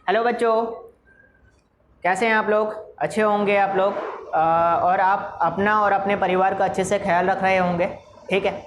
Hello बच्चों, कैसे हैं आप लोग? अच्छे होंगे आप लोग। और आप अपना और अपने परिवार का अच्छे से ख्याल रख रहे होंगे। ठीक है।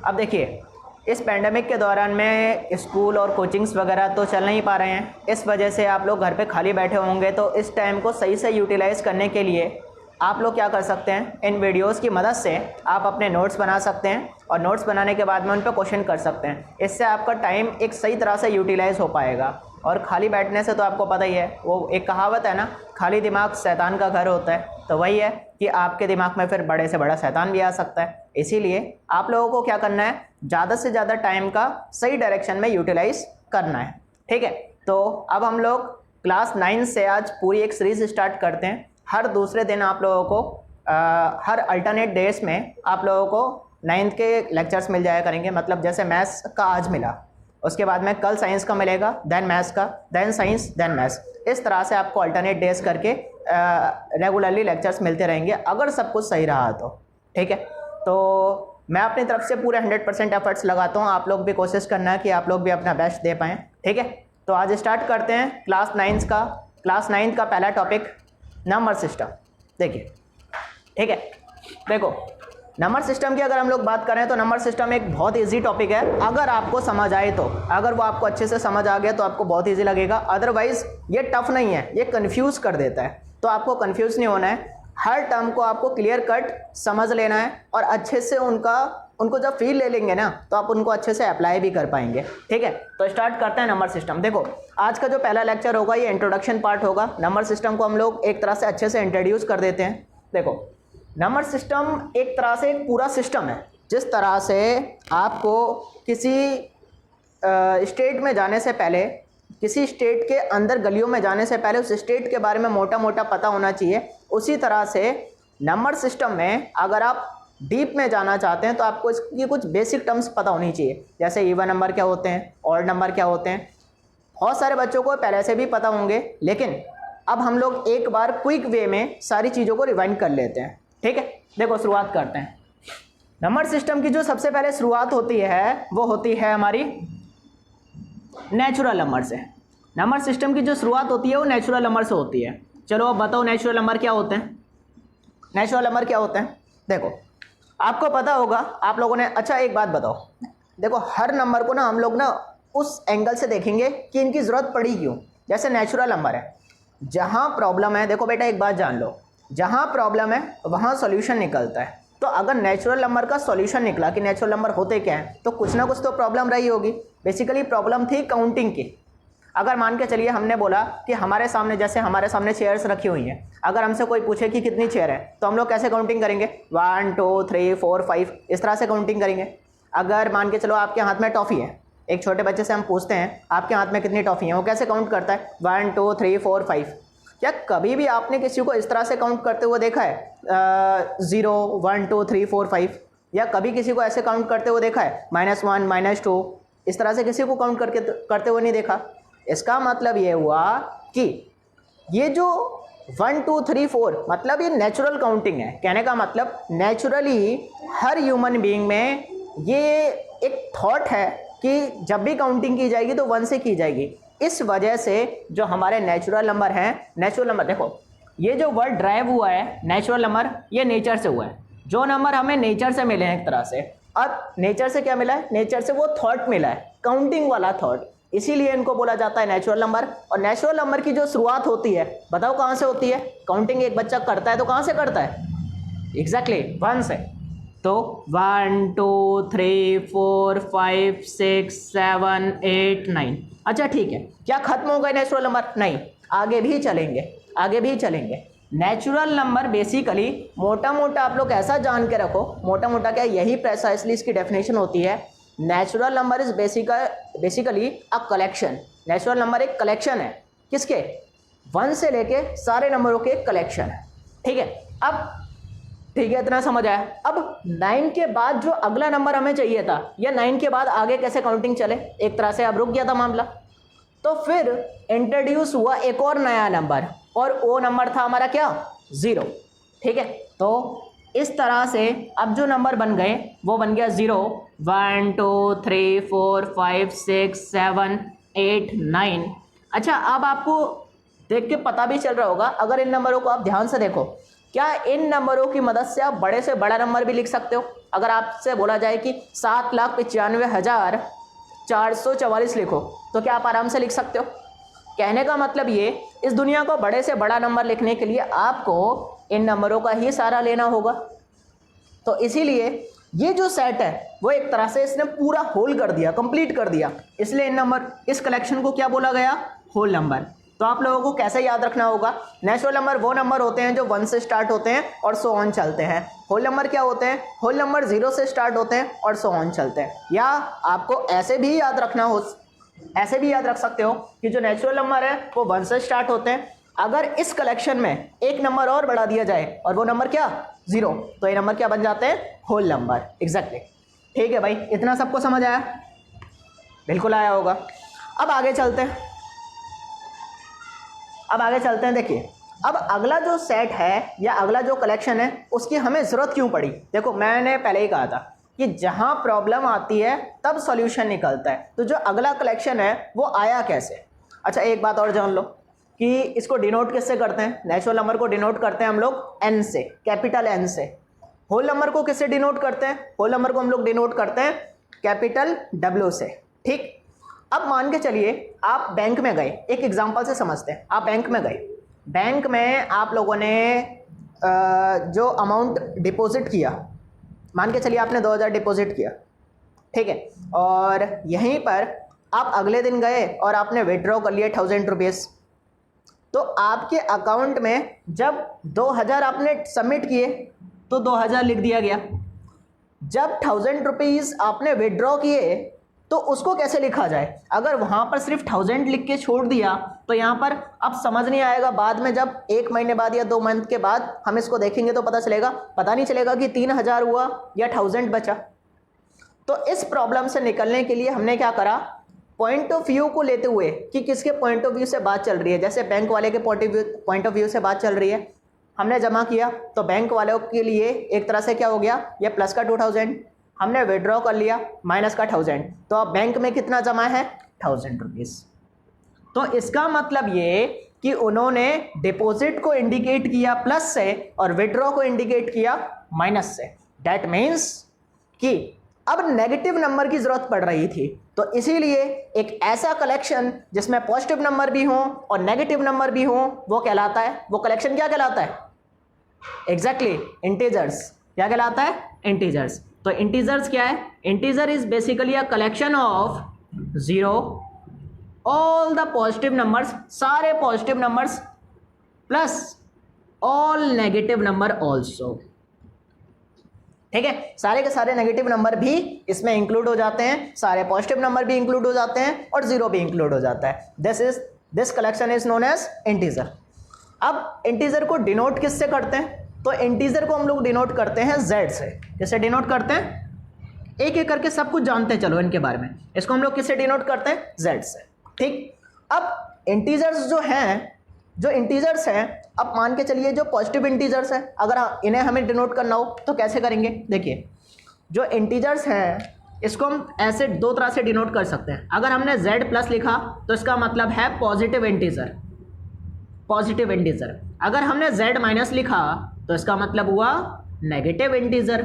अब देखिए, इस पैंडमिक के दौरान में स्कूल और कोचिंग्स वगैरह तो चल नहीं पा रहे हैं। इस वजह से आप लोग घर पे खाली बैठे होंगे, तो इस टाइम को सही से यूटिलाइज़ करने के लिए आप लोग क्या कर सकते हैं, इन वीडियोस की मदद से आप अपने नोट्स बना सकते हैं और नोट्स बनाने के बाद में उन पर क्वेश्चन कर सकते हैं। इससे आपका टाइम एक सही तरह से यूटिलाइज़ हो पाएगा। और खाली बैठने से तो आपको पता ही है, वो एक कहावत है ना, खाली दिमाग शैतान का घर होता है। तो वही है कि आपके दिमाग में फिर बड़े से बड़ा शैतान भी आ सकता है। इसीलिए आप लोगों को क्या करना है, ज़्यादा से ज़्यादा टाइम का सही डायरेक्शन में यूटिलाइज करना है। ठीक है। तो अब हम लोग क्लास 9 से आज पूरी एक सीरीज स्टार्ट करते हैं। हर दूसरे दिन आप लोगों को हर अल्टरनेट डेज में आप लोगों को 9th के लेक्चर्स मिल जाया करेंगे। मतलब जैसे मैथ्स का आज मिला, उसके बाद में कल साइंस का मिलेगा, देन मैथ्स का, देन साइंस, देन मैथ्स। इस तरह से आपको अल्टरनेट डेज करके रेगुलरली लेक्चर्स मिलते रहेंगे, अगर सब कुछ सही रहा तो। ठीक है। तो मैं अपनी तरफ से पूरे 100% एफर्ट्स लगाता हूँ। आप लोग भी कोशिश करना है कि आप लोग भी अपना बेस्ट दे पाएँ। ठीक है। तो आज स्टार्ट करते हैं क्लास 9 का पहला टॉपिक, नंबर सिस्टम। देखिए, ठीक है। देखो, नंबर सिस्टम की अगर हम लोग बात करें तो नंबर सिस्टम एक बहुत इजी टॉपिक है। अगर आपको समझ आए तो, अगर वो आपको अच्छे से समझ आ गया तो आपको बहुत इजी लगेगा। अदरवाइज ये टफ नहीं है, ये कंफ्यूज कर देता है। तो आपको कंफ्यूज नहीं होना है। हर टर्म को आपको क्लियर कट समझ लेना है और अच्छे से उनको जब फील ले लेंगे ना, तो आप उनको अच्छे से अप्लाई भी कर पाएंगे। ठीक है। तो स्टार्ट करते हैं नंबर सिस्टम। देखो, आज का जो पहला लेक्चर होगा ये इंट्रोडक्शन पार्ट होगा। नंबर सिस्टम को हम लोग एक तरह से अच्छे से इंट्रोड्यूस कर देते हैं। देखो, नंबर सिस्टम एक तरह से एक पूरा सिस्टम है। जिस तरह से आपको किसी स्टेट में जाने से पहले, किसी स्टेट के अंदर गलियों में जाने से पहले उस स्टेट के बारे में मोटा मोटा पता होना चाहिए, उसी तरह से नंबर सिस्टम में अगर आप डीप में जाना चाहते हैं तो आपको इसकी कुछ बेसिक टर्म्स पता होनी चाहिए। जैसे इवन नंबर क्या होते हैं, ऑड नंबर क्या होते हैं। बहुत सारे बच्चों को पहले से भी पता होंगे, लेकिन अब हम लोग एक बार क्विक वे में सारी चीज़ों को रिवाइंड कर लेते हैं। ठीक है। देखो, शुरुआत करते हैं। नंबर सिस्टम की जो सबसे पहले शुरुआत होती है वो होती है हमारी नेचुरल नंबर से। नंबर सिस्टम की जो शुरुआत होती है वो नेचुरल नंबर से होती है। चलो अब बताओ, नेचुरल नंबर क्या होते हैं? नेचुरल नंबर क्या होते हैं? देखो, आपको पता होगा, आप लोगों ने, अच्छा एक बात बताओ, देखो हर नंबर को ना हम लोग ना उस एंगल से देखेंगे कि इनकी ज़रूरत पड़ी क्यों। जैसे नेचुरल नंबर है, जहाँ प्रॉब्लम है, देखो बेटा एक बात जान लो, जहाँ प्रॉब्लम है वहाँ सॉल्यूशन निकलता है। तो अगर नेचुरल नंबर का सॉल्यूशन निकला कि नेचुरल नंबर होते क्या हैं, तो कुछ ना कुछ तो प्रॉब्लम रही होगी। बेसिकली प्रॉब्लम थी काउंटिंग की। अगर मान के चलिए हमने बोला कि हमारे सामने, जैसे हमारे सामने चेयर्स रखी हुई हैं, अगर हमसे कोई पूछे कि कितनी चेयर है, तो हम लोग कैसे काउंटिंग करेंगे? 1 2 3 4 5 इस तरह से काउंटिंग करेंगे। अगर मान के चलो आपके हाथ में टॉफ़ी है, एक छोटे बच्चे से हम पूछते हैं आपके हाथ में कितनी टॉफ़ी है, वो कैसे काउंट करता है? 1 2 3 4 5। क्या कभी भी आपने किसी को इस तरह से काउंट करते हुए देखा है? 0 1 2 3 4 5। या कभी किसी को ऐसे काउंट करते हुए देखा है? -1 -2 इस तरह से किसी को काउंट करते हुए नहीं देखा। इसका मतलब ये हुआ कि ये जो 1 2 3 4 मतलब ये नेचुरल काउंटिंग है। कहने का मतलब नेचुरली हर ह्यूमन बीइंग में ये एक थॉट है कि जब भी काउंटिंग की जाएगी तो 1 से की जाएगी। इस वजह से जो हमारे नेचुरल नंबर हैं, नेचुरल नंबर, देखो ये जो वर्ड ड्राइव हुआ है नेचुरल नंबर, ये नेचर से हुआ है। जो नंबर हमें नेचर से मिले हैं एक तरह से। अब नेचर से क्या मिला है? नेचर से वो थॉट मिला है, काउंटिंग वाला थॉट। इसीलिए इनको बोला जाता है नेचुरल नंबर। और नेचुरल नंबर की जो शुरुआत होती है, बताओ कहाँ से होती है? काउंटिंग एक बच्चा करता है तो कहाँ से करता है? एग्जैक्टली 1 से। तो 1 2 3 4 5 6 7 8 9। अच्छा ठीक है, क्या खत्म हो गए नेचुरल नंबर? नहीं, आगे भी चलेंगे, आगे भी चलेंगे। नेचुरल नंबर बेसिकली मोटा मोटा आप लोग ऐसा जान के रखो, मोटा मोटा क्या, यही प्रेसाइसली इसकी डेफिनेशन होती है। Natural number is basically a collection. Natural number एक कलेक्शन है, किसके? 1 से लेके सारे नंबरों के एक कलेक्शन है। ठीक है। अब ठीक है, इतना समझ आया। अब 9 के बाद जो अगला नंबर हमें चाहिए था, या 9 के बाद आगे कैसे काउंटिंग चले, एक तरह से अब रुक गया था मामला। तो फिर इंट्रोड्यूस हुआ एक और नया नंबर, और वो नंबर था हमारा क्या? 0। ठीक है। तो इस तरह से अब जो नंबर बन गए वो बन गया 0 1 2 3 4 5 6 7 8 9। अच्छा, अब आपको देख के पता भी चल रहा होगा, अगर इन नंबरों को आप ध्यान से देखो, क्या इन नंबरों की मदद से आप बड़े से बड़ा नंबर भी लिख सकते हो? अगर आपसे बोला जाए कि 7,95,444 लिखो, तो क्या आप आराम से लिख सकते हो? कहने का मतलब ये, इस दुनिया को बड़े से बड़ा नंबर लिखने के लिए आपको इन नंबरों का ही सहारा लेना होगा। तो इसीलिए ये जो सेट है वो एक तरह से इसने पूरा होल कर दिया, कंप्लीट कर दिया, इसलिए इन नंबर, इस कलेक्शन को क्या बोला गया? Whole number. तो आप लोगों को कैसे याद रखना होगा? नेचुरल नंबर वो नंबर होते हैं जो 1 से स्टार्ट होते हैं और सो ऑन चलते हैं। होल नंबर क्या होते हैं? होल नंबर 0 से स्टार्ट होते हैं और सो ऑन चलते हैं। या आपको ऐसे भी याद रखना हो, ऐसे भी याद रख सकते हो कि जो नेचुरल नंबर है वो 1 से स्टार्ट होते हैं, अगर इस कलेक्शन में एक नंबर और बढ़ा दिया जाए और वो नंबर क्या? 0, तो ये नंबर क्या बन जाते हैं? Whole number. एग्जैक्टली। ठीक है भाई, इतना सबको समझ आया? बिल्कुल आया होगा। अब आगे चलते हैं, देखिए अब अगला जो सेट है या अगला जो कलेक्शन है उसकी हमें ज़रूरत क्यों पड़ी? देखो, मैंने पहले ही कहा था कि जहां प्रॉब्लम आती है तब सॉल्यूशन निकलता है। तो जो अगला कलेक्शन है वो आया कैसे? अच्छा, एक बात और जान लो कि इसको डिनोट किससे करते हैं? नेचुरल नंबर को डिनोट करते हैं हम लोग एन से, कैपिटल एन से। होल नंबर को किससे डिनोट करते हैं? होल नंबर को हम लोग डिनोट करते हैं कैपिटल डब्ल्यू से। ठीक, अब मान के चलिए आप बैंक में गए, एक एग्जांपल से समझते हैं। आप बैंक में गए, बैंक में आप लोगों ने जो अमाउंट डिपॉजिट किया, मान के चलिए आपने 2000 डिपॉजिट किया, ठीक है, और यहीं पर आप अगले दिन गए और आपने विड्रॉ कर लिया 1000 रुपीज़। तो आपके अकाउंट में जब 2000 आपने सबमिट किए तो 2000 लिख दिया गया। जब 1000 रुपीज़ आपने विड्रॉ किए तो उसको कैसे लिखा जाए? अगर वहाँ पर सिर्फ 1000 लिख के छोड़ दिया तो यहाँ पर अब समझ नहीं आएगा। बाद में जब 1 महीने बाद या 2 मंथ के बाद हम इसको देखेंगे तो पता नहीं चलेगा कि 3000 हुआ या 1000 बचा। तो इस प्रॉब्लम से निकलने के लिए हमने क्या करा, पॉइंट ऑफ व्यू को लेते हुए कि किसके पॉइंट ऑफ व्यू से बात चल रही है, जैसे बैंक वाले के पॉइंट ऑफ व्यू से बात चल रही है, हमने जमा किया तो बैंक वालों के लिए एक तरह से क्या हो गया, ये प्लस का 2000, हमने विड्रॉ कर लिया माइनस का 1000, तो अब बैंक में कितना जमा है? 1000 रुपीज़। तो इसका मतलब ये कि उन्होंने डिपॉजिट को इंडिकेट किया प्लस से और विड्रॉ को इंडिकेट किया माइनस से। दैट मीन्स कि अब नेगेटिव नंबर की जरूरत पड़ रही थी, तो इसीलिए एक ऐसा कलेक्शन जिसमें पॉजिटिव नंबर भी हो और नेगेटिव नंबर भी हो वो कहलाता है, वो कलेक्शन क्या कहलाता है? Exactly, integers. क्या कहलाता है? इंटीजर्स। तो इंटीजर्स क्या है? Integer is basically a collection of 0, all the positive numbers, सारे positive numbers plus all negative number also. ठीक है, सारे के सारे नेगेटिव नंबर भी इसमें इंक्लूड हो जाते हैं, सारे पॉजिटिव नंबर भी इंक्लूड हो जाते हैं और 0 भी इंक्लूड हो जाता है। This collection is known as integer. अब इंटीजर को डिनोट किससे करते हैं? तो इंटीजर को हम लोग डिनोट करते हैं z से। किससे डिनोट करते हैं? एक एक करके सब कुछ जानते हैं, चलो इनके बारे में। इसको हम लोग किससे डिनोट करते हैं? z से। ठीक, अब इंटीजर्स जो हैं, जो इंटीजर्स हैं, अब मान के चलिए जो पॉजिटिव इंटीजर्स हैं, अगर इन्हें हमें डिनोट करना हो तो कैसे करेंगे? देखिए, जो इंटीजर्स हैं इसको हम ऐसे 2 तरह से डिनोट कर सकते हैं। अगर हमने z प्लस लिखा तो इसका मतलब है पॉजिटिव इंटीजर, पॉजिटिव इंटीजर। अगर हमने z माइनस लिखा तो इसका मतलब हुआ नेगेटिव इंटीजर।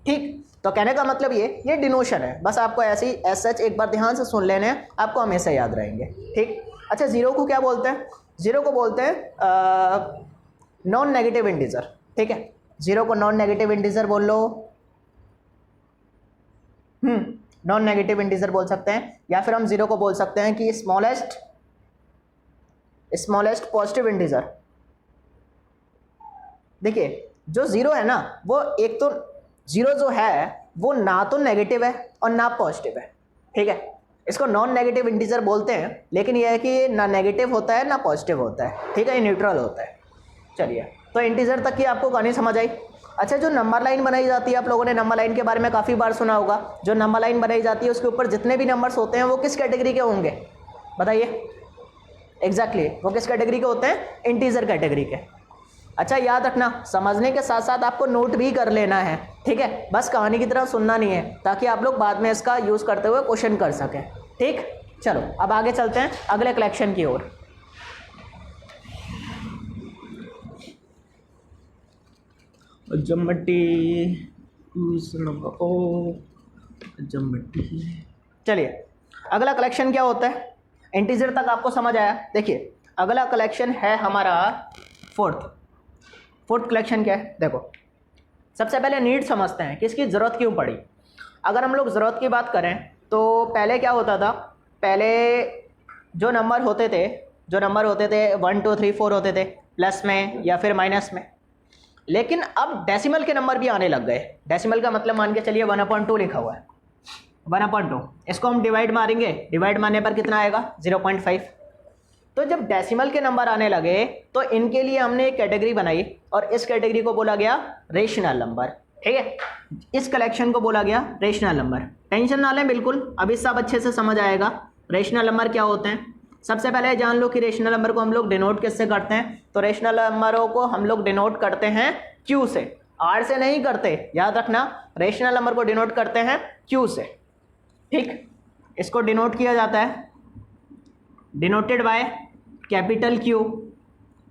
ठीक, तो कहने का मतलब ये डिनोशन है, बस आपको ऐसे ही एज सच एक बार ध्यान से सुन लेने हैं, आपको हमेशा याद रहेंगे। ठीक, अच्छा, 0 को क्या बोलते हैं? 0 को बोलते हैं नॉन नेगेटिव इंटीजर। ठीक है, 0 को नॉन नेगेटिव इंटीजर बोल लो, नॉन नेगेटिव इंटीजर बोल सकते हैं, या फिर हम 0 को बोल सकते हैं कि स्मॉलेस्ट पॉजिटिव इंटीजर। देखिए, जो 0 है ना, वो एक तो 0 जो है वो ना तो नेगेटिव है और ना पॉजिटिव है। ठीक है, इसको नॉन नेगेटिव इंटीजर बोलते हैं, लेकिन यह है कि ना नेगेटिव होता है ना पॉजिटिव होता है। ठीक है, ये न्यूट्रल होता है। चलिए, तो इंटीजर तक की आपको कहानी समझ आई। अच्छा, जो नंबर लाइन बनाई जाती है, आप लोगों ने नंबर लाइन के बारे में काफ़ी बार सुना होगा। जो नंबर लाइन बनाई जाती है उसके ऊपर जितने भी नंबर्स होते हैं वो किस कैटेगरी के होंगे? बताइए। एग्जैक्टली, वो किस कैटेगरी के होते हैं? इंटीजर कैटेगरी के। अच्छा, याद रखना, समझने के साथ साथ आपको नोट भी कर लेना है। ठीक है, बस कहानी की तरह सुनना नहीं है, ताकि आप लोग बाद में इसका यूज़ करते हुए क्वेश्चन कर सकें। ठीक, चलो अब आगे चलते हैं अगले कलेक्शन की ओर। चलिए अगला कलेक्शन क्या होता है, इंटीजर तक आपको समझ आया। देखिए अगला कलेक्शन है हमारा फोर्थ कलेक्शन क्या है। देखो सबसे पहले नीड समझते हैं कि इसकी ज़रूरत क्यों पड़ी। अगर हम लोग ज़रूरत की बात करें तो पहले क्या होता था, पहले जो नंबर होते थे 1 2 3 4 होते थे प्लस में या फिर माइनस में, लेकिन अब डेसिमल के नंबर भी आने लग गए। डेसिमल का मतलब मान के चलिए 1/2 लिखा हुआ है, 1/2 इसको हम डिवाइड मारेंगे, डिवाइड मारने पर कितना आएगा 0.5। तो जब डेसिमल के नंबर आने लगे तो इनके लिए हमने एक कैटेगरी बनाई और इस कैटेगरी को बोला गया रेशनल नंबर। ठीक है, इस कलेक्शन को बोला गया रेशनल नंबर। टेंशन ना लें, बिल्कुल अभी सब अच्छे से समझ आएगा रेशनल नंबर क्या होते हैं। सबसे पहले जान लो कि रेशनल नंबर को हम लोग डिनोट किससे करते हैं। तो रेशनल नंबरों को हम लोग डिनोट करते हैं क्यू से, आर से नहीं करते, याद रखना। रेशनल नंबर को डिनोट करते हैं क्यू से। ठीक, इसको डिनोट किया जाता है डिनोटेड बाय कैपिटल क्यू।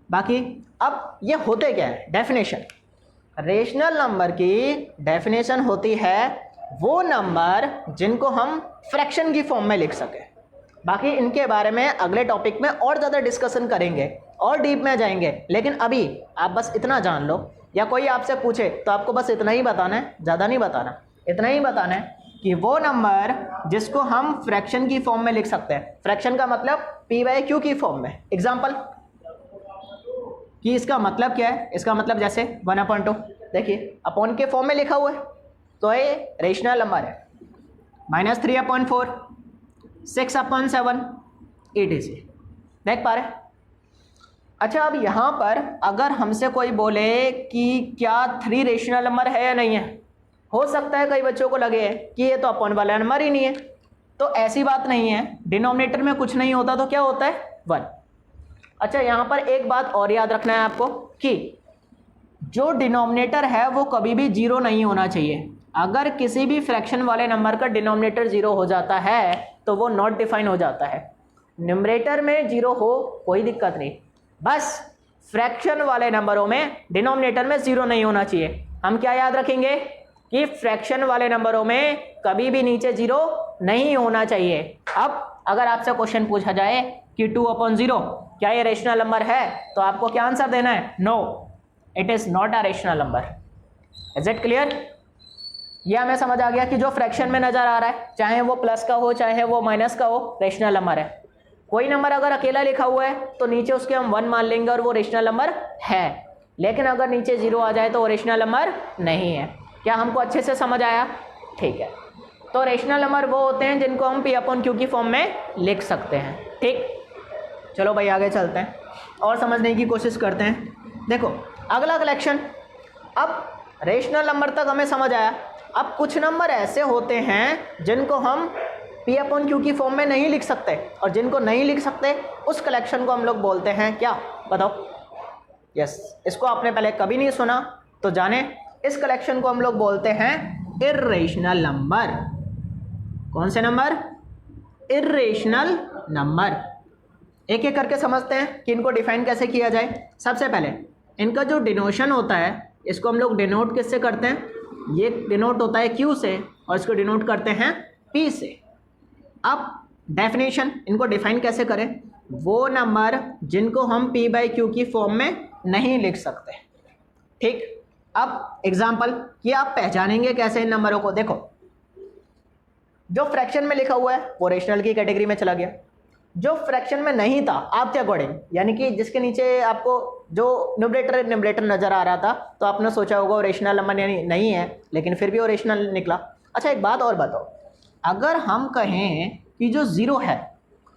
बाकी अब ये होते क्या है, डेफिनेशन। रेशनल नंबर की डेफिनेशन होती है वो नंबर जिनको हम फ्रैक्शन की फॉर्म में लिख सकें। बाकी इनके बारे में अगले टॉपिक में और ज़्यादा डिस्कशन करेंगे और डीप में जाएंगे, लेकिन अभी आप बस इतना जान लो, या कोई आपसे पूछे तो आपको बस इतना ही बताना है, ज़्यादा नहीं बताना, इतना ही बताना है कि वो नंबर जिसको हम फ्रैक्शन की फॉर्म में लिख सकते हैं। फ्रैक्शन का मतलब p/q की फॉर्म में। एग्जाम्पल कि इसका मतलब क्या है, इसका मतलब जैसे 1/2 देखिए अपॉन के फॉर्म में लिखा हुआ है तो ये रेशनल नंबर है। -3/4, 6/7 etc। देख पा रहे। अच्छा अब यहाँ पर अगर हमसे कोई बोले कि क्या 3 रेशनल नंबर है या नहीं है, हो सकता है कई बच्चों को लगे कि ये तो अपॉन वाला नंबर ही नहीं है। तो ऐसी बात नहीं है, डिनोमिनेटर में कुछ नहीं होता तो क्या होता है 1। अच्छा यहाँ पर एक बात और याद रखना है आपको कि जो डिनोमिनेटर है वो कभी भी 0 नहीं होना चाहिए। अगर किसी भी फ्रैक्शन वाले नंबर का डिनोमिनेटर 0 हो जाता है तो वो नॉट डिफाइन हो जाता है। न्यूमरेटर में 0 हो कोई दिक्कत नहीं, बस फ्रैक्शन वाले नंबरों में डिनोमिनेटर में 0 नहीं होना चाहिए। हम क्या याद रखेंगे कि फ्रैक्शन वाले नंबरों में कभी भी नीचे 0 नहीं होना चाहिए। अब अगर आपसे क्वेश्चन पूछा जाए कि 2/0 क्या ये रेशनल नंबर है, तो आपको क्या आंसर देना है, no it is not a rational number. Is it clear? ये हमें समझ आ गया कि जो फ्रैक्शन में नजर आ रहा है, चाहे वो प्लस का हो चाहे वो माइनस का हो, रेशनल नंबर है। कोई नंबर अगर अकेला लिखा हुआ है तो नीचे उसके हम 1 मान लेंगे और वो रेशनल नंबर है, लेकिन अगर नीचे 0 आ जाए तो वो रेशनल नंबर नहीं है। क्या हमको अच्छे से समझ आया? ठीक है, तो रेशनल नंबर वो होते हैं जिनको हम p/q की फॉर्म में लिख सकते हैं। ठीक, चलो भाई आगे चलते हैं और समझने की कोशिश करते हैं। देखो अगला कलेक्शन, अब रेशनल नंबर तक हमें समझ आया। अब कुछ नंबर ऐसे होते हैं जिनको हम p/q की फॉर्म में नहीं लिख सकते, और जिनको नहीं लिख सकते उस कलेक्शन को हम लोग बोलते हैं क्या, बताओ? यस, इसको आपने पहले कभी नहीं सुना तो जाने, इस कलेक्शन को हम लोग बोलते हैं इर्रेशनल नंबर। कौन से नंबर? Irrational number. एक एक करके समझते हैं कि इनको डिफाइन कैसे किया जाए। सबसे पहले इनका जो डिनोशन होता है, इसको हम लोग डिनोट किससे करते हैं, ये डिनोट होता है Q से और इसको डिनोट करते हैं P से। अब डेफिनेशन, इनको डिफाइन कैसे करें, वो नंबर जिनको हम p/q की फॉर्म में नहीं लिख सकते। ठीक, अब एग्जाम्पल कि आप पहचानेंगे कैसे इन नंबरों को। देखो जो फ्रैक्शन में लिखा हुआ है वो रेशनल की कैटेगरी में चला गया, जो फ्रैक्शन में नहीं था आपके अकॉर्डिंग, यानी कि जिसके नीचे आपको जो न्यूमरेटर नजर आ रहा था, तो आपने सोचा होगा वो रेशनल नंबर नहीं है, लेकिन फिर भी वो रेशनल निकला। अच्छा एक बात और बताओ, अगर हम कहें कि जो 0 है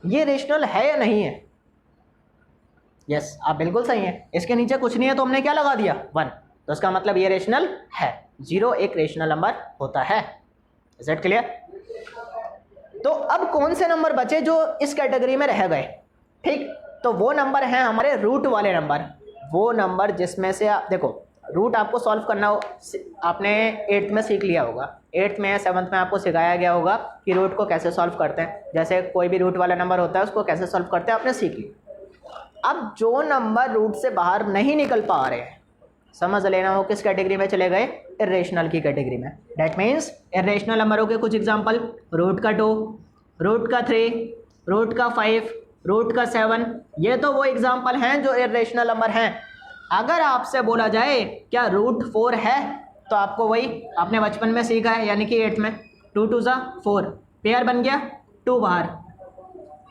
ये रेशनल है या नहीं है? यस, आप बिल्कुल सही हैं, इसके नीचे कुछ नहीं है तो हमने क्या लगा दिया 1, तो इसका मतलब ये रेशनल है। 0 एक रेशनल नंबर होता है। Is it clear? तो अब कौन से नंबर बचे जो इस कैटेगरी में रह गए? ठीक, तो वो नंबर हैं हमारे रूट वाले नंबर। वो नंबर जिसमें से आप देखो रूट आपको सॉल्व करना हो, आपने 8th में सीख लिया होगा, 8th में या 7th में आपको सिखाया गया होगा कि रूट को कैसे सॉल्व करते हैं। जैसे कोई भी रूट वाला नंबर होता है उसको कैसे सॉल्व करते हैं आपने सीख लिया। अब जो नंबर रूट से बाहर नहीं निकल पा रहे हैं, समझ लेना वो किस कैटेगरी में चले गए, इरेशनल की कैटेगरी में। डैट मीन्स इरेशनल नंबरों के कुछ एग्जांपल, रूट का 2, रूट का 3, रूट का 5, रूट का 7, ये तो वो एग्जांपल हैं जो इरेशनल नंबर हैं। अगर आपसे बोला जाए क्या रूट 4 है, तो आपको वही आपने बचपन में सीखा है, यानी कि 8th में 2 2 4, पेयर बन गया 2 बाहर।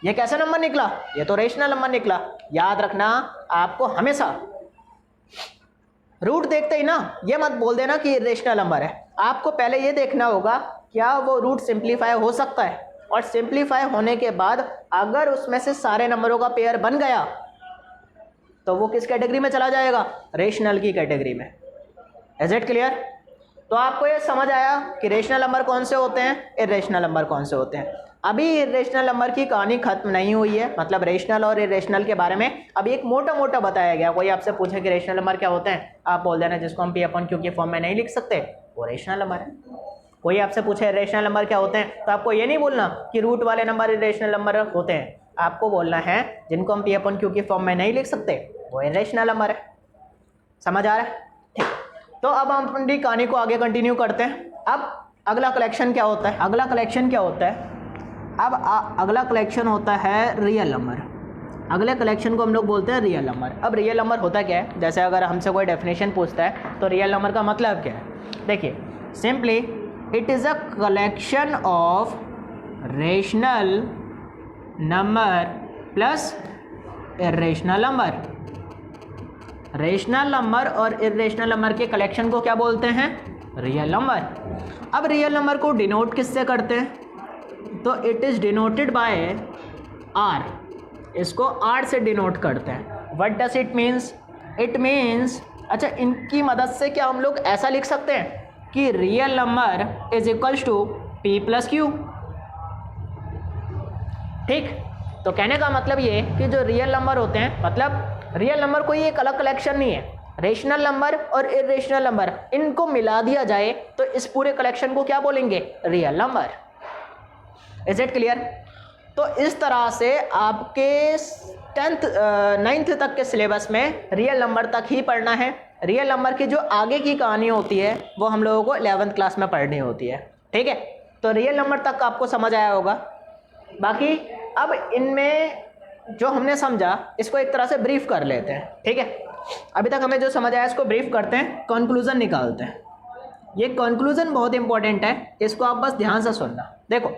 ये कैसा नंबर निकला, ये तो रेशनल नंबर निकला। याद रखना आपको हमेशा रूट देखते ही ना ये मत बोल देना कि इरेशनल नंबर है, आपको पहले ये देखना होगा क्या वो रूट सिंप्लीफाई हो सकता है, और सिंप्लीफाई होने के बाद अगर उसमें से सारे नंबरों का पेयर बन गया तो वो किस कैटेगरी में चला जाएगा, रेशनल की कैटेगरी में। Is it clear? तो आपको ये समझ आया कि रेशनल नंबर कौन से होते हैं, इरेशनल नंबर कौन से होते हैं। अभी इरेशनल नंबर की कहानी खत्म नहीं हुई है, मतलब रेशनल और इरेशनल के बारे में अभी एक मोटा मोटा बताया गया। कोई आपसे पूछे कि रेशनल नंबर क्या होते हैं, आप बोल देना जिसको हम P/Q के फॉर्म में नहीं लिख सकते वो रेशनल नंबर है। कोई आपसे पूछे इरेशनल नंबर क्या होते हैं, तो आपको ये नहीं बोलना कि रूट वाले नंबर इरेशनल नंबर होते हैं, आपको बोलना है जिनको हम P/Q के फॉर्म में नहीं लिख सकते वो इरेशनल नंबर है। समझ आ रहा है? ठीक, तो अब हम अपनी कहानी को आगे कंटिन्यू करते हैं। अब अगला कलेक्शन क्या होता है, अगला कलेक्शन क्या होता है, अब अगला कलेक्शन होता है रियल नंबर। अगले कलेक्शन को हम लोग बोलते हैं रियल नंबर। अब रियल नंबर होता क्या है, जैसे अगर हमसे कोई डेफिनेशन पूछता है तो रियल नंबर का मतलब क्या है, देखिए simply it is a collection of rational number plus irrational number. Rational number और इरेशनल नंबर के कलेक्शन को क्या बोलते हैं, रियल नंबर। अब रियल नंबर को डिनोट किससे करते हैं, तो it is denoted by R, इसको आर से डिनोट करते हैं। What does it means, it means अच्छा इनकी मदद से क्या हम लोग ऐसा लिख सकते हैं कि real number is equals to P+Q। ठीक, तो कहने का मतलब ये कि जो रियल नंबर होते हैं, मतलब रियल नंबर कोई एक अलग कलेक्शन नहीं है, रेशनल नंबर और इरेशनल नंबर इनको मिला दिया जाए तो इस पूरे कलेक्शन को क्या बोलेंगे, real number. Is it clear? तो इस तरह से आपके 9th तक के सिलेबस में रियल नंबर तक ही पढ़ना है। रियल नंबर की जो आगे की कहानी होती है वो हम लोगों को 11th क्लास में पढ़नी होती है। ठीक है, तो रियल नंबर तक आपको समझ आया होगा। बाकी अब इनमें जो हमने समझा इसको एक तरह से ब्रीफ कर लेते हैं। ठीक है, अभी तक हमें जो समझ आया इसको ब्रीफ करते हैं, कंक्लूजन निकालते हैं। ये कंक्लूजन बहुत इंपॉर्टेंट है, इसको आप बस ध्यान से सुनना। देखो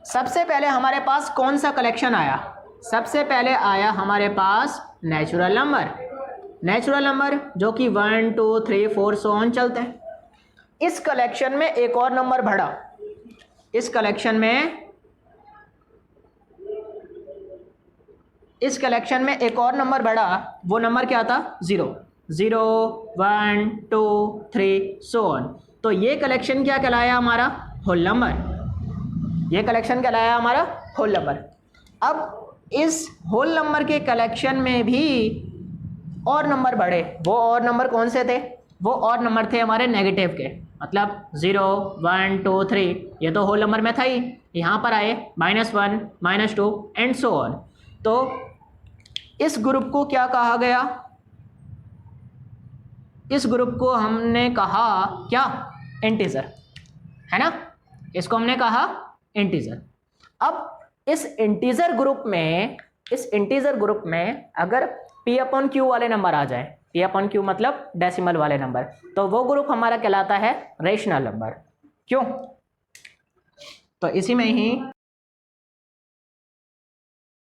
सबसे पहले हमारे पास कौन सा कलेक्शन आया, सबसे पहले आया हमारे पास नेचुरल नंबर। नेचुरल नंबर जो कि 1 2 3 4 सो ऑन चलते हैं। इस कलेक्शन में एक और नंबर बढ़ा, इस कलेक्शन में एक और नंबर बढ़ा, वो नंबर क्या था, 0 0 1 2 3 सो ऑन। तो ये कलेक्शन क्या कहलाया हमारा, होल नंबर। ये कलेक्शन कहलाया हमारा होल नंबर। अब इस होल नंबर के कलेक्शन में भी और नंबर बढ़े, वो और नंबर कौन से थे, वो और नंबर थे हमारे नेगेटिव के, मतलब 0 1 2 3 ये तो होल नंबर में था ही, यहाँ पर आए -1 -2 एंड सो ऑन। तो इस ग्रुप को क्या कहा गया, इस ग्रुप को हमने कहा क्या, इंटीजर, है ना, इसको हमने कहा इंटीजर। अब इस इंटीजर ग्रुप में अगर P/Q वाले नंबर आ जाए, P/Q मतलब डेसिमल वाले नंबर, तो वो ग्रुप हमारा कहलाता है रेशनल नंबर। क्यों, तो इसी में ही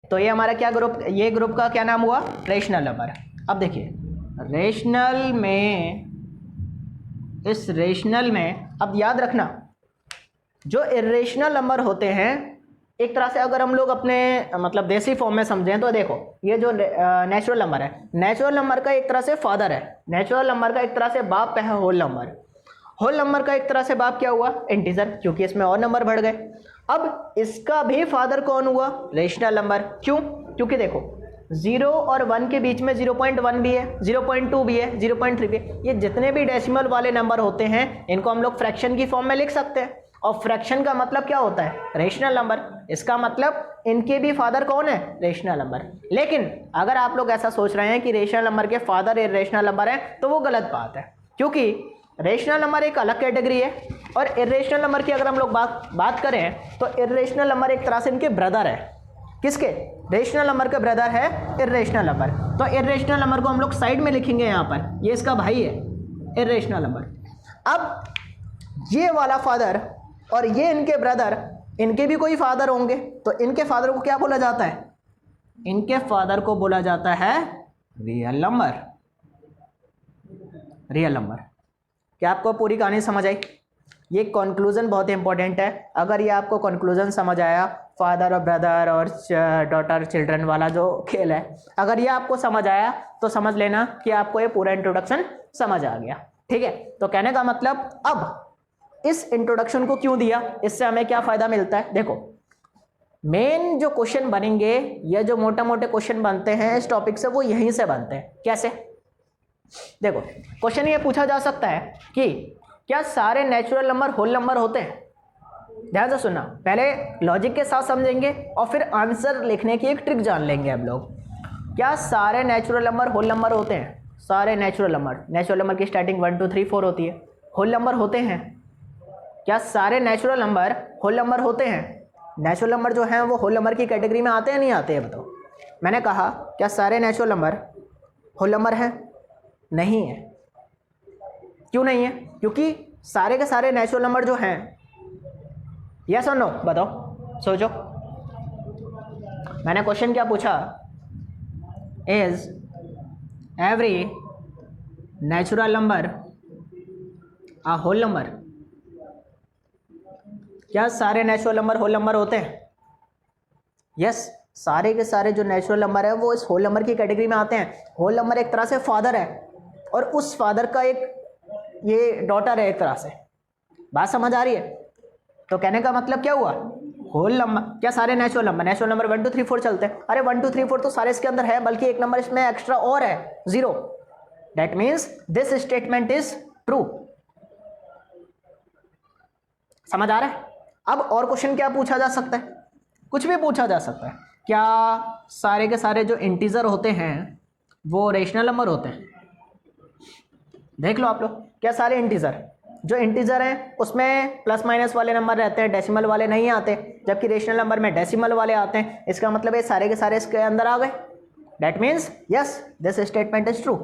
तो ये हमारा क्या ग्रुप, ये ग्रुप का क्या नाम हुआ, रेशनल नंबर। अब देखिए रेशनल में, इस रेशनल में अब याद रखना जो इरेशनल नंबर होते हैं, एक तरह से अगर हम लोग अपने मतलब देसी फॉर्म में समझें तो देखो ये जो नेचुरल नंबर है, नेचुरल नंबर का एक तरह से फादर है, नेचुरल नंबर का एक तरह से बाप है होल नंबर। होल नंबर का एक तरह से बाप क्या हुआ, इंटीजर, क्योंकि इसमें और नंबर बढ़ गए। अब इसका भी फादर कौन हुआ, रेशनल नंबर। क्यों, क्योंकि देखो 0 और 1 के बीच में 0.1 भी है, 0.2 भी है, 0.3 भी है। ये जितने भी डेसिमल वाले नंबर होते हैं इनको हम लोग फ्रैक्शन की फॉर्म में लिख सकते हैं। और फ्रैक्शन का मतलब क्या होता है? Rational number. इसका मतलब इनके भी फादर कौन है? Rational number. लेकिन अगर आप लोग ऐसा सोच रहे हैं कि रेशनल नंबर के फादर इर्रेशनल नंबर है तो वो गलत बात है, क्योंकि रेशनल नंबर एक अलग कैटेगरी है और इर्रेशनल नंबर की अगर हम लोग बात करें तो इर्रेशनल नंबर एक तरह से इनके ब्रदर है। किसके? रेशनल नंबर का ब्रदर है इर्रेशनल नंबर। तो इर्रेशनल नंबर को हम लोग साइड में लिखेंगे यहाँ पर, ये इसका भाई है इर्रेशनल नंबर। अब ये वाला फादर और ये इनके ब्रदर, इनके भी कोई फादर होंगे, तो इनके फादर को क्या बोला जाता है? इनके फादर को बोला जाता है रियल नंबर। Real number. क्या आपको पूरी कहानी समझ आई? ये कंक्लूजन बहुत इंपॉर्टेंट है। अगर ये आपको कंक्लूजन समझ आया, फादर और ब्रदर और डॉटर चिल्ड्रन वाला जो खेल है, अगर ये आपको समझ आया तो समझ लेना कि आपको ये पूरा इंट्रोडक्शन समझ आ गया। ठीक है, तो कहने का मतलब अब इस इंट्रोडक्शन को क्यों दिया, इससे हमें क्या फायदा मिलता है? देखो, मेन जो क्वेश्चन बनेंगे या जो मोटे मोटे क्वेश्चन बनते हैं इस टॉपिक से, वो यहीं से बनते हैं। कैसे? देखो, क्वेश्चन ये पूछा जा सकता है कि क्या सारे नेचुरल नंबर होल नंबर होते हैं? ध्यान से सुनना, पहले लॉजिक के साथ समझेंगे और फिर आंसर लिखने की एक ट्रिक जान लेंगे हम लोग। क्या सारे नेचुरल नंबर होल नंबर होते हैं? सारे नेचुरल नंबर की स्टार्टिंग 1 2 3 4 होती है, होल नंबर होते हैं। क्या सारे नेचुरल नंबर होल नंबर होते हैं? नेचुरल नंबर जो हैं वो होल नंबर की कैटेगरी में आते हैं नहीं आते हैं? बताओ। मैंने कहा क्या सारे नेचुरल नंबर होल नंबर हैं? नहीं है। क्यों नहीं है? क्योंकि सारे के सारे नेचुरल नंबर जो हैं, यस और नो बताओ, सोचो। मैंने क्वेश्चन क्या पूछा? Is every natural number a whole number? क्या सारे नेचुरल नंबर होल नंबर होते हैं? यस, सारे के सारे जो नेचुरल नंबर है वो इस होल नंबर की कैटेगरी में आते हैं। होल नंबर एक तरह से फादर है और उस फादर का एक ये डॉटर है एक तरह से। बात समझ आ रही है? तो कहने का मतलब क्या हुआ? होल नंबर, क्या सारे नेचुरल नंबर 1 2 3 4 चलते हैं? अरे 1 2 3 4 तो सारे इसके अंदर है, बल्कि एक नंबर इसमें एक्स्ट्रा और है, 0। That means this statement is true. समझ आ रहा है? अब और क्वेश्चन क्या पूछा जा सकता है? कुछ भी पूछा जा सकता है। क्या सारे के सारे जो इंटीजर होते हैं वो रेशनल नंबर होते हैं? देख लो आप लोग, क्या सारे इंटीजर जो इंटीजर हैं उसमें प्लस माइनस वाले नंबर रहते हैं, डेसिमल वाले नहीं आते, जबकि रेशनल नंबर में डेसिमल वाले आते हैं। इसका मतलब ये सारे के सारे इसके अंदर आ गए। That means yes, this statement is true.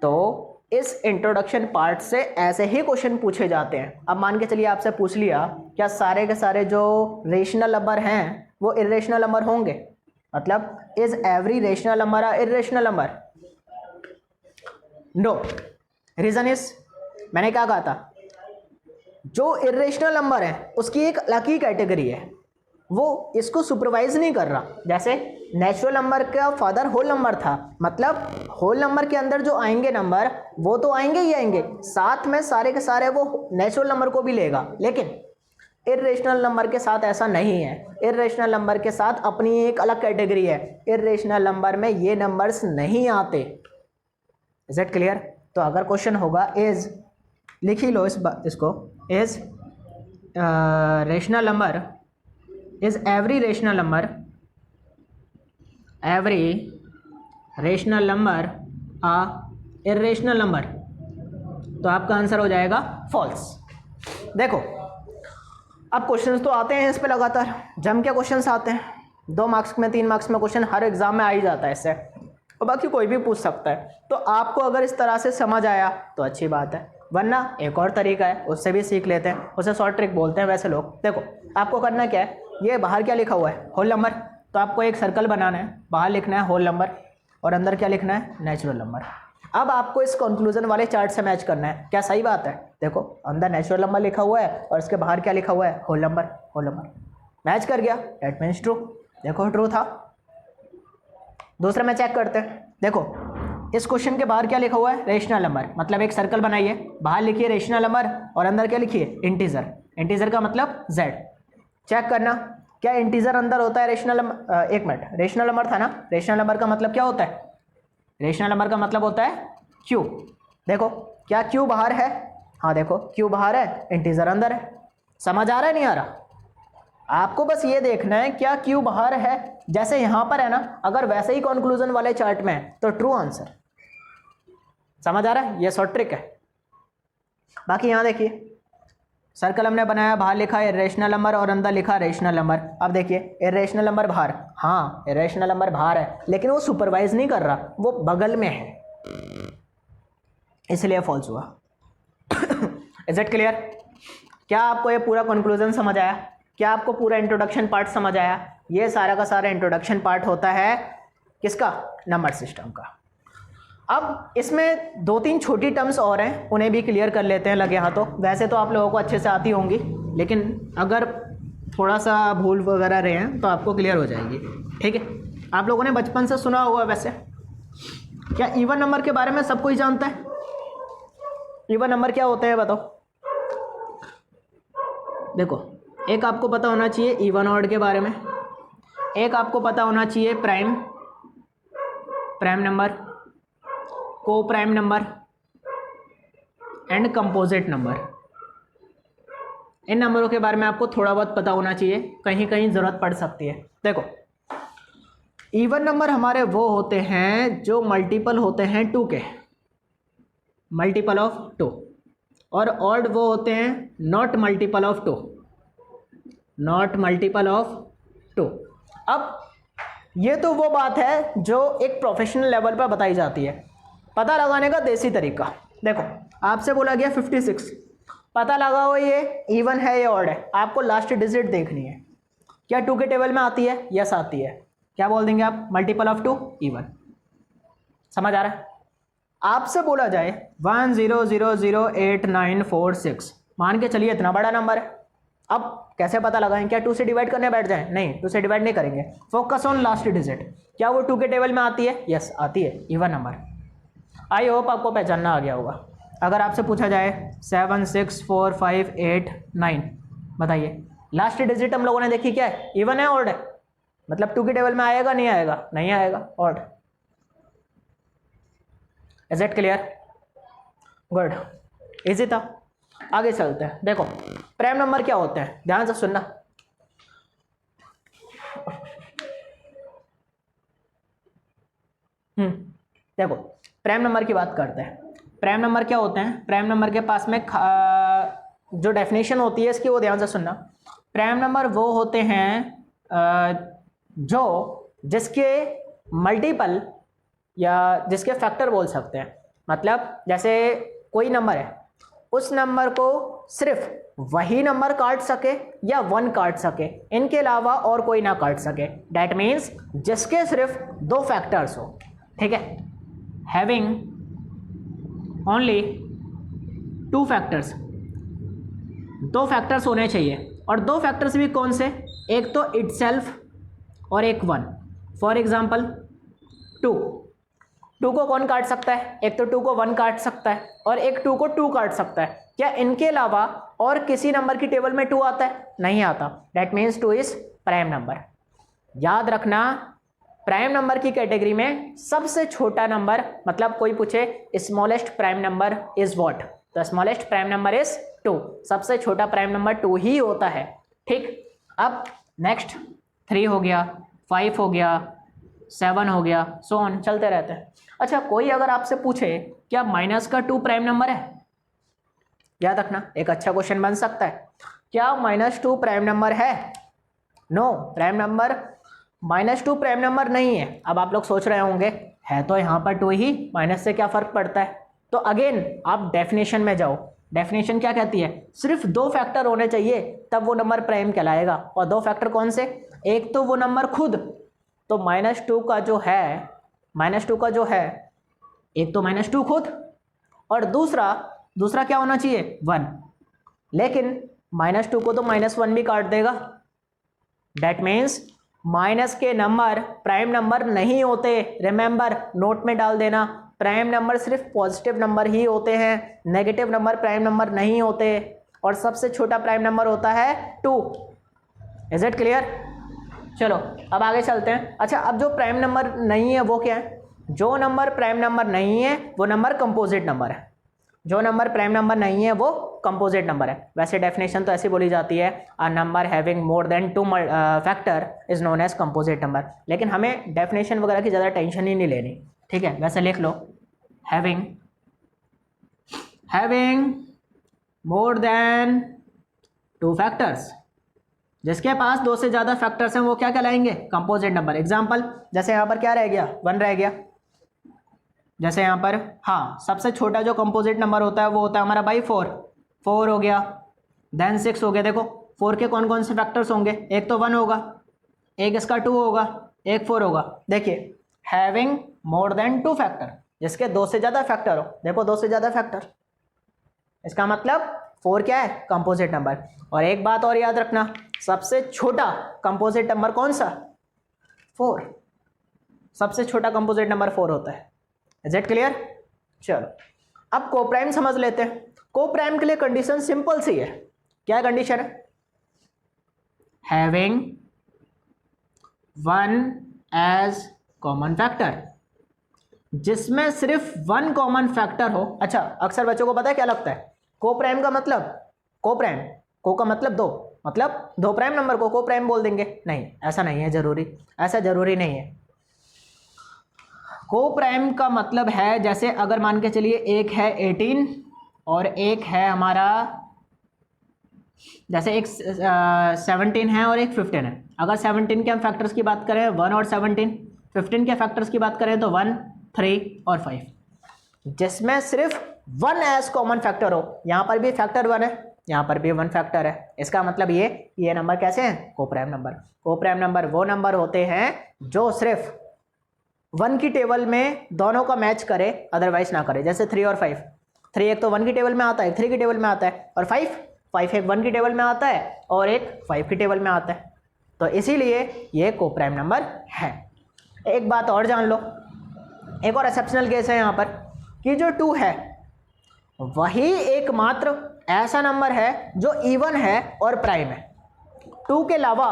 तो इस इंट्रोडक्शन पार्ट से ऐसे ही क्वेश्चन पूछे जाते हैं। अब मान के चलिए आपसे पूछ लिया क्या सारे के सारे जो रेशनल नंबर हैं वो इर्रेशनल नंबर होंगे? मतलब is every rational number a irrational number? No. Reason is, मैंने क्या कहा था, जो इर्रेशनल नंबर है उसकी एक अलग ही कैटेगरी है, वो इसको सुपरवाइज नहीं कर रहा। जैसे नेचुरल नंबर का फादर होल नंबर था, मतलब होल नंबर के अंदर जो आएंगे नंबर वो तो आएंगे ही आएंगे, साथ में सारे के सारे वो नेचुरल नंबर को भी लेगा। लेकिन इर्रेशनल नंबर के साथ ऐसा नहीं है। इर्रेशनल नंबर के साथ अपनी एक अलग कैटेगरी है। इर्रेशनल नंबर में ये नंबर्स नहीं आते। Is it clear? तो अगर क्वेश्चन होगा इज, लिख ही लो इसको, is rational number, is every rational number, every rational number a irrational number, तो आपका आंसर हो जाएगा फॉल्स। देखो, अब क्वेश्चंस तो आते हैं इस पे लगातार, जम के क्वेश्चंस आते हैं। 2 मार्क्स में 3 मार्क्स में क्वेश्चन हर एग्जाम में आ ही जाता है इससे, और बाकी कोई भी पूछ सकता है। तो आपको अगर इस तरह से समझ आया तो अच्छी बात है, वरना एक और तरीका है, उससे भी सीख लेते हैं, उसे शॉर्ट ट्रिक बोलते हैं वैसे लोग। देखो, आपको करना क्या है, ये बाहर क्या लिखा हुआ है, होल नंबर, तो आपको एक सर्कल बनाना है, बाहर लिखना है होल नंबर और अंदर क्या लिखना है, नेचुरल नंबर। अब आपको इस कंक्लूजन वाले चार्ट से मैच करना है। क्या सही बात है? देखो, अंदर नेचुरल नंबर लिखा हुआ है और इसके बाहर क्या लिखा हुआ है, whole number. Whole number match कर गया, दैट मीन्स ट्रू। देखो, ट्रू था। दूसरा में चेक करते हैं। देखो, इस क्वेश्चन के बाहर क्या लिखा हुआ है, रेशनल नंबर, मतलब एक सर्कल बनाइए, बाहर लिखिए रेशनल नंबर और अंदर क्या लिखिए, इंटीजर। इंटीजर का मतलब z। चेक करना क्या इंटीजर अंदर होता है रेशनल नंबर? एक मिनट, रेशनल नंबर था ना, रेशनल नंबर का मतलब क्या होता है? रेशनल नंबर का मतलब होता है क्यू। देखो क्या क्यू बाहर है? हाँ देखो क्यू बाहर है, इंटीजर अंदर है। समझ आ रहा है नहीं आ रहा? आपको बस ये देखना है क्या क्यू बाहर है, जैसे यहां पर है ना, अगर वैसे ही कंक्लूजन वाले चार्ट में है तो ट्रू आंसर। समझ आ रहा है? ये शॉर्ट ट्रिक है। बाकी यहां देखिए सर्कल हमने बनाया, बाहर लिखा इरेशनल नंबर और अंदर लिखा रेशनल नंबर। अब देखिए इरेशनल नंबर बाहर, हाँ इरेशनल नंबर बाहर है, लेकिन वो सुपरवाइज नहीं कर रहा, वो बगल में है, इसलिए फॉल्स हुआ। Is it clear? क्या आपको ये पूरा कंक्लूजन समझ आया? क्या आपको पूरा इंट्रोडक्शन पार्ट समझ आया? ये सारा का सारा इंट्रोडक्शन पार्ट होता है किसका? नंबर सिस्टम का। अब इसमें 2-3 छोटी टर्म्स और हैं, उन्हें भी क्लियर कर लेते हैं लगे हाथों। वैसे तो आप लोगों को अच्छे से आती होंगी, लेकिन अगर थोड़ा सा भूल वगैरह रहे हैं तो आपको क्लियर हो जाएगी। ठीक है, आप लोगों ने बचपन से सुना हुआ वैसे। क्या इवन नंबर के बारे में सब कोई जानता है? इवन नंबर क्या होते हैं बताओ? देखो एक आपको पता होना चाहिए इवन ऑड के बारे में, एक आपको पता होना चाहिए prime number, co prime number and composite number. इन नंबरों के बारे में आपको थोड़ा बहुत पता होना चाहिए, कहीं कहीं ज़रूरत पड़ सकती है। देखो इवन नंबर हमारे वो होते हैं जो मल्टीपल होते हैं 2 के, मल्टीपल ऑफ 2, और ऑड वो होते हैं not multiple of 2, not multiple of 2। अब ये तो वो बात है जो एक प्रोफेशनल लेवल पर बताई जाती है, पता लगाने का देसी तरीका। देखो आपसे बोला गया 56, पता लगाओ ये इवन है या ऑड है, आपको लास्ट डिजिट देखनी है। क्या 2 के टेबल में आती है? यस आती है। क्या बोल देंगे आप? Multiple of 2 even. समझ आ रहा है? आपसे बोला जाए 10008946, मान के चलिए इतना बड़ा नंबर है, अब कैसे पता लगाएं? क्या 2 से डिवाइड करने बैठ जाएं? नहीं, 2 से डिवाइड नहीं करेंगे, फोकस ऑन लास्ट डिजिट। क्या वो 2 के टेबल में आती है? यस आती है, इवन नंबर। आई होप आपको पहचानना आ गया होगा। अगर आपसे पूछा जाए 76458 बताइए लास्ट डिजिट हम लोगों ने देखी क्या है? इवन है ऑड है? मतलब 2 के टेबल में आएगा नहीं आएगा? नहीं आएगा, odd. Is it clear? Good, easy था। आगे चलते हैं। देखो प्राइम नंबर क्या होते हैं, ध्यान से सुनना। देखो प्राइम नंबर की बात करते हैं। प्राइम नंबर क्या होते हैं? प्राइम नंबर के पास में जो डेफिनेशन होती है इसकी, वो ध्यान से सुनना। प्राइम नंबर वो होते हैं जो जिसके मल्टीपल या जिसके फैक्टर बोल सकते हैं। मतलब जैसे कोई नंबर है, उस नंबर को सिर्फ वही नंबर काट सके या 1 काट सके, इनके अलावा और कोई ना काट सके। डैट मीन्स जिसके सिर्फ 2 फैक्टर्स हो। ठीक है, हैविंग ओनली 2 फैक्टर्स, 2 फैक्टर्स होने चाहिए। और 2 फैक्टर्स भी कौन से? एक तो इटसेल्फ और एक 1। फॉर एग्जाम्पल 2 को कौन काट सकता है? एक तो 2 को 1 काट सकता है और एक 2 को 2 काट सकता है। क्या इनके अलावा और किसी नंबर की टेबल में 2 आता है? नहीं आता। That means 2 is prime number. याद रखना, प्राइम नंबर की कैटेगरी में सबसे छोटा नंबर, मतलब कोई पूछे smallest prime number is what, तो स्मॉलेस्ट प्राइम नंबर इज 2। सबसे छोटा प्राइम नंबर 2 ही होता है। ठीक, अब नेक्स्ट 3 हो गया, 5 हो गया, 7 हो गया, सो ऑन, चलते रहते हैं। अच्छा, कोई अगर आपसे पूछे क्या माइनस का 2 प्राइम नंबर है? याद रखना, एक अच्छा क्वेश्चन बन सकता है। क्या -2 प्राइम नंबर है? No, prime number -2 prime number नहीं है। अब आप लोग सोच रहे होंगे है तो यहाँ पर 2 ही, माइनस से क्या फ़र्क पड़ता है? तो अगेन आप डेफिनेशन में जाओ। डेफिनेशन क्या कहती है? सिर्फ 2 फैक्टर होने चाहिए तब वो नंबर प्राइम कहलाएगा। और 2 फैक्टर कौन से? एक तो वो नंबर खुद, तो -2 का जो है, -2 का जो है, एक तो -2 खुद, और दूसरा क्या होना चाहिए? 1। लेकिन -2 को तो -1 भी काट देगा। डैट मीन्स माइनस के नंबर प्राइम नंबर नहीं होते। रिमेंबर, नोट में डाल देना, प्राइम नंबर सिर्फ पॉजिटिव नंबर ही होते हैं, नेगेटिव नंबर प्राइम नंबर नहीं होते। और सबसे छोटा प्राइम नंबर होता है 2। Is it clear? चलो अब आगे चलते हैं। अच्छा, अब जो प्राइम नंबर नहीं है वो क्या है? जो नंबर प्राइम नंबर नहीं है वो नंबर कंपोजिट नंबर है। जो नंबर प्राइम नंबर नहीं है वो कंपोजिट नंबर है। वैसे डेफिनेशन तो ऐसी बोली जाती है, a number having more than 2 factor is known as composite number. लेकिन हमें डेफिनेशन वगैरह की ज़्यादा टेंशन ही नहीं लेनी, ठीक है। वैसे लिख लो हैविंग मोर देन 2 फैक्टर्स। जिसके पास 2 से ज़्यादा फैक्टर्स हैं वो क्या कहलाएंगे? Composite number. एग्जाम्पल, जैसे यहाँ पर क्या रह गया? 1 रह गया। जैसे यहाँ पर हाँ, सबसे छोटा जो कंपोजिट नंबर होता है वो होता है हमारा बाई 4 हो गया, देन 6 हो गया। देखो 4 के कौन कौन से फैक्टर्स होंगे? एक तो 1 होगा, एक इसका 2 होगा, एक 4 होगा। देखिए हैविंग मोर देन 2 फैक्टर, जिसके 2 से ज़्यादा फैक्टर हो। देखो 2 से ज़्यादा फैक्टर, इसका मतलब 4 क्या है? Composite number. और एक बात और याद रखना, सबसे छोटा कंपोजिट नंबर कौन सा? 4। सबसे छोटा कंपोजिट नंबर 4 होता है। Is it clear? चलो अब कोप्राइम समझ लेते हैं। कोप्राइम के लिए कंडीशन सिंपल सी है। क्या कंडीशन है? हैविंग 1 एज कॉमन फैक्टर, जिसमें सिर्फ 1 कॉमन फैक्टर हो। अच्छा, अक्सर बच्चों को पता है क्या लगता है? कोप्राइम का मतलब, कोप्राइम, को का मतलब 2, मतलब 2 प्राइम नंबर को कोप्राइम बोल देंगे। नहीं, ऐसा नहीं है जरूरी, ऐसा जरूरी नहीं है। कोप्राइम का मतलब है, जैसे अगर मान के चलिए एक है 18 और एक है हमारा, जैसे एक 17 है और एक 15 है। अगर 17 के हम फैक्टर्स की बात करें 1 और 17, 15 के फैक्टर्स की बात करें तो 1, 3 और 5, जिसमें सिर्फ 1 एज कॉमन फैक्टर हो। यहाँ पर भी फैक्टर 1 है, यहाँ पर भी 1 फैक्टर है। इसका मतलब ये नंबर कैसे हैं? Coprime number. कोप्राइम नंबर वो नंबर होते हैं जो सिर्फ 1 की टेबल में दोनों का मैच करे, अदरवाइज ना करे। जैसे 3 और 5, 3 एक तो 1 की टेबल में आता है, एक 3 की टेबल में आता है, और 5 एक 1 की टेबल में आता है और एक 5 की टेबल में आता है। तो इसीलिए ये कोप्राइम नंबर है। एक बात और जान लो, एक और एक्सेप्शनल केस है यहाँ पर कि जो 2 है वही एकमात्र ऐसा नंबर है जो इवन है और प्राइम है। 2 के अलावा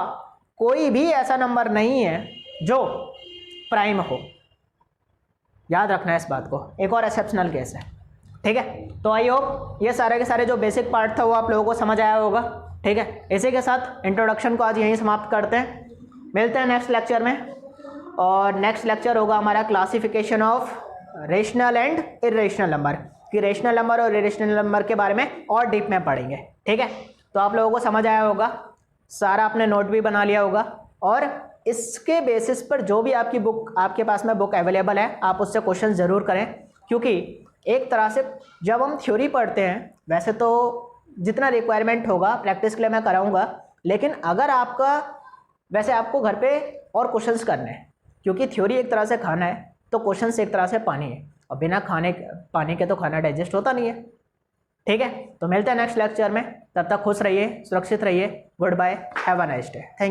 कोई भी ऐसा नंबर नहीं है जो प्राइम हो। याद रखना है इस बात को। एक और एक्सेप्शनल केस है, ठीक है। तो आई होप ये सारे के सारे जो बेसिक पार्ट था वो आप लोगों को समझ आया होगा, ठीक है। इसी के साथ इंट्रोडक्शन को आज यहीं समाप्त करते हैं। मिलते हैं नेक्स्ट लेक्चर में, और नेक्स्ट लेक्चर होगा हमारा classification of rational and irrational number, कि रेशनल नंबर और इरेशनल नंबर के बारे में और डीप में पढ़ेंगे, ठीक है। तो आप लोगों को समझ आया होगा, सारा आपने नोट भी बना लिया होगा, और इसके बेसिस पर जो भी आपकी बुक, आपके पास में बुक अवेलेबल है, आप उससे क्वेश्चन ज़रूर करें। क्योंकि एक तरह से जब हम थ्योरी पढ़ते हैं, वैसे तो जितना रिक्वायरमेंट होगा प्रैक्टिस के लिए मैं कराऊंगा, लेकिन अगर आपका, वैसे आपको घर पे और क्वेश्चंस करने हैं, क्योंकि थ्योरी एक तरह से खाना है तो क्वेश्चंस एक तरह से पानी है, और बिना पानी के तो खाना डाइजेस्ट होता नहीं है, ठीक है। तो मिलते हैं नेक्स्ट लेक्चर में, तब तक खुश रहिए, सुरक्षित रहिए। Good bye, have a nice day, thank you.